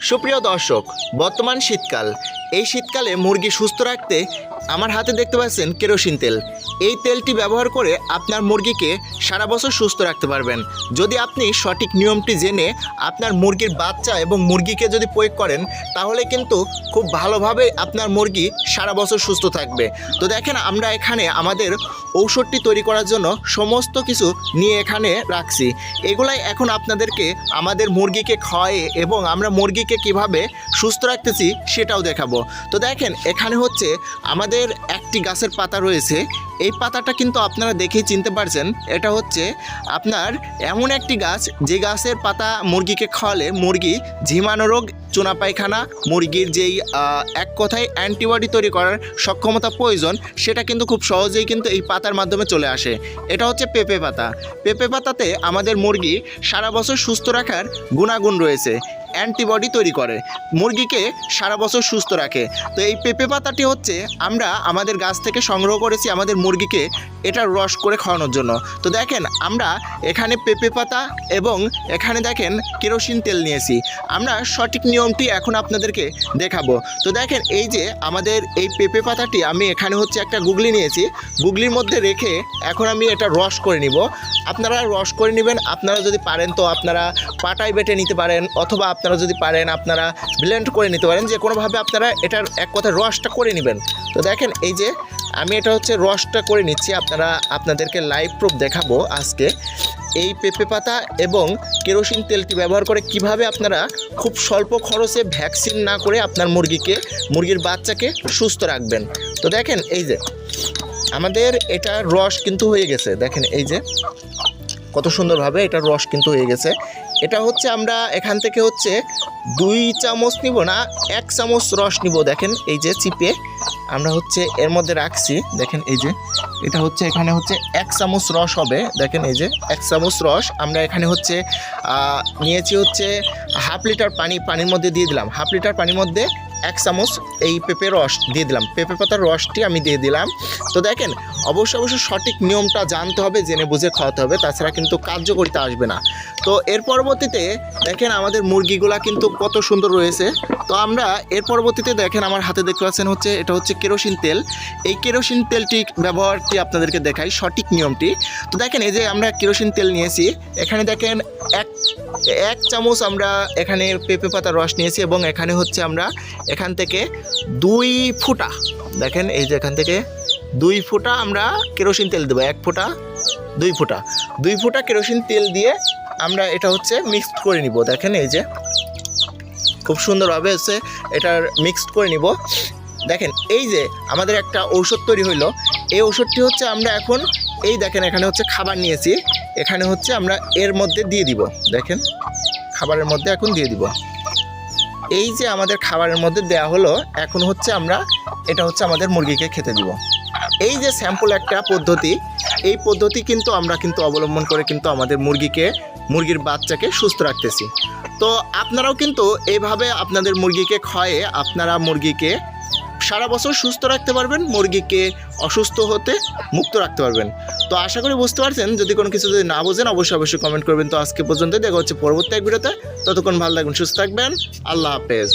সুপ্রিয় দর্শক, বর্তমান শীতকাল। এই শীতকালে মুরগি সুস্থ রাখতে আমার হাতে দেখতে পাচ্ছেন কেরোসিন তেল। এই তেলটি ব্যবহার করে আপনার মুরগিকে সারা বছর সুস্থ রাখতে পারবেন যদি আপনি সঠিক নিয়মটি জেনে আপনার মুরগির বাচ্চা এবং মুরগিকে যদি প্রয়োগ করেন, তাহলে কিন্তু খুব ভালোভাবে আপনার মুরগি সারা বছর সুস্থ থাকবে। তো দেখেন, আমরা এখানে আমাদের ঔষধটি তৈরি করার জন্য সমস্ত কিছু নিয়ে এখানে রাখছি। এগুলাই এখন আপনাদেরকে আমাদের মুরগিকে খাওয়ায়ে এবং আমরা মুরগিকে কিভাবে সুস্থ রাখতেছি সেটাও দেখাবো। তো দেখেন, এখানে হচ্ছে আমাদের একটি গাছের পাতা রয়েছে। এই পাতাটা কিন্তু আপনারা দেখেই চিনতে পারছেন, এটা হচ্ছে আপনার এমন একটি গাছ যে গাছের পাতা মুরগিকে খাওয়ালে মুরগি ঝিমানো রোগ, চুনা পায়খানা, মুরগির যেই এক কথায় অ্যান্টিবডি তৈরি করার সক্ষমতা প্রয়োজন, সেটা কিন্তু খুব সহজেই কিন্তু এই পাতার মাধ্যমে চলে আসে। এটা হচ্ছে পেঁপে পাতা। পেঁপে পাতাতে আমাদের মুরগি সারা বছর সুস্থ রাখার গুণাগুণ রয়েছে। অ্যান্টিবডি তৈরি করে, মুরগিকে সারা বছর সুস্থ রাখে। তো এই পেঁপে পাতাটি হচ্ছে আমরা আমাদের গাছ থেকে সংগ্রহ করেছি আমাদের মুরগিকে এটা রস করে খাওয়ানোর জন্য। তো দেখেন, আমরা এখানে পেঁপে পাতা এবং এখানে দেখেন কেরোসিন তেল নিয়েছি। আমরা সঠিক নিয়মটি এখন আপনাদেরকে দেখাবো। তো দেখেন, এই যে আমাদের এই পেঁপে পাতাটি আমি এখানে হচ্ছে একটা গুগলি নিয়েছি। গুগলির মধ্যে রেখে এখন আমি এটা রস করে নিব। আপনারা রস করে নেবেন। আপনারা যদি পারেন তো আপনারা পাটায় বেটে নিতে পারেন, অথবা আপনারা যদি পারেন আপনারা ব্লেন্ড করে নিতে পারেন। যে কোনোভাবে আপনারা এটার এক কথায় রসটা করে নেবেন। তো দেখেন, এই যে আমি এটা হচ্ছে রসটা করে নিচ্ছি। আপনাদেরকে লাইভ প্রুফ দেখাবো আজকে এই পেঁপে পাতা এবং কেরোসিন তেলটি ব্যবহার করে কিভাবে আপনারা খুব স্বল্প খরচে ভ্যাকসিন না করে আপনার মুরগির বাচ্চাকে সুস্থ রাখবেন। তো দেখেন, এই যে আমাদের এটা রস কিন্তু হয়ে গেছে। দেখেন, এই যে কত সুন্দরভাবে এটার রস কিন্তু হয়ে গেছে। এটা হচ্ছে আমরা এখান থেকে হচ্ছে 2 চামচ নিব না, 1 চামচ রস নিব। দেখেন, এই যে চিপে আমরা হচ্ছে এর মধ্যে রাখছি। দেখেন, এই যে এটা হচ্ছে এখানে হচ্ছে 1 চামচ রস হবে। দেখেন, এই যে 1 চামচ রস আমরা এখানে হচ্ছে নিয়েছি হচ্ছে হাফ লিটার পানির মধ্যে দিয়ে দিলাম। হাফ লিটার পানির মধ্যে 1 চামচ এই পেঁপে রস দিয়ে দিলাম, পেঁপে পাতার রসটি আমি দিয়ে দিলাম। তো দেখেন, অবশ্যই সঠিক নিয়মটা জানতে হবে, জেনে বুঝে খাওয়াতে হবে, তাছাড়া কিন্তু কার্যকরিতা আসবে না। তো এর পরবর্তীতে দেখেন আমাদের মুরগিগুলা কিন্তু কত সুন্দর রয়েছে। তো আমরা এর পরবর্তীতে দেখেন আমার হাতে দেখতে পাচ্ছেন হচ্ছে এটা হচ্ছে কেরোসিন তেল। এই কেরোসিন তেলটি ব্যবহারটি আপনাদেরকে দেখাই সঠিক নিয়মটি। তো দেখেন, এই যে আমরা কেরোসিন তেল নিয়েছি। এখানে দেখেন এক চামচ আমরা এখানে পেঁপে পাতার রস নিয়েছি এবং এখানে হচ্ছে আমরা এখান থেকে 2 ফোঁটা, দেখেন এই যে এখান থেকে 2 ফোঁটা আমরা কেরোসিন তেল দেবো। 1 ফোঁটা 2 ফোঁটা কেরোসিন তেল দিয়ে আমরা এটা হচ্ছে মিক্সড করে নিব। দেখেন, এই যে খুব সুন্দরভাবে হচ্ছে এটার মিক্সড করে নিব। দেখেন, এই যে আমাদের একটা ঔষধ তৈরি হইলো। এই ঔষধটি হচ্ছে আমরা এখন এই দেখেন এখানে হচ্ছে খাবার নিয়েছি, এখানে হচ্ছে আমরা এর মধ্যে দিয়ে দিব। দেখেন, খাবারের মধ্যে এখন দিয়ে দিব। এই যে আমাদের খাবারের মধ্যে দেয়া হলো, এখন হচ্ছে আমরা এটা হচ্ছে আমাদের মুরগিকে খেতে দিব। এই যে স্যাম্পল একটা পদ্ধতি, এই পদ্ধতি কিন্তু আমরা কিন্তু অবলম্বন করে কিন্তু আমাদের মুরগির বাচ্চাকে সুস্থ রাখতেছি। তো আপনারাও কিন্তু এইভাবে আপনাদের মুরগিকে খাওয়ায়ে আপনারা মুরগিকে সারা বছর সুস্থ রাখতে পারবেন, মুরগিকে অসুস্থ হতে মুক্ত রাখতে পারবেন। তো আশা করি বুঝতে পারছেন। যদি কোনো কিছু যদি না বোঝেন অবশ্যই কমেন্ট করবেন। তো আজকে পর্যন্ত দেখা হচ্ছে পরবর্তী এক ভিডিওতে। ততক্ষণ ভালো থাকবেন, সুস্থ থাকবেন। আল্লাহ হাফেজ।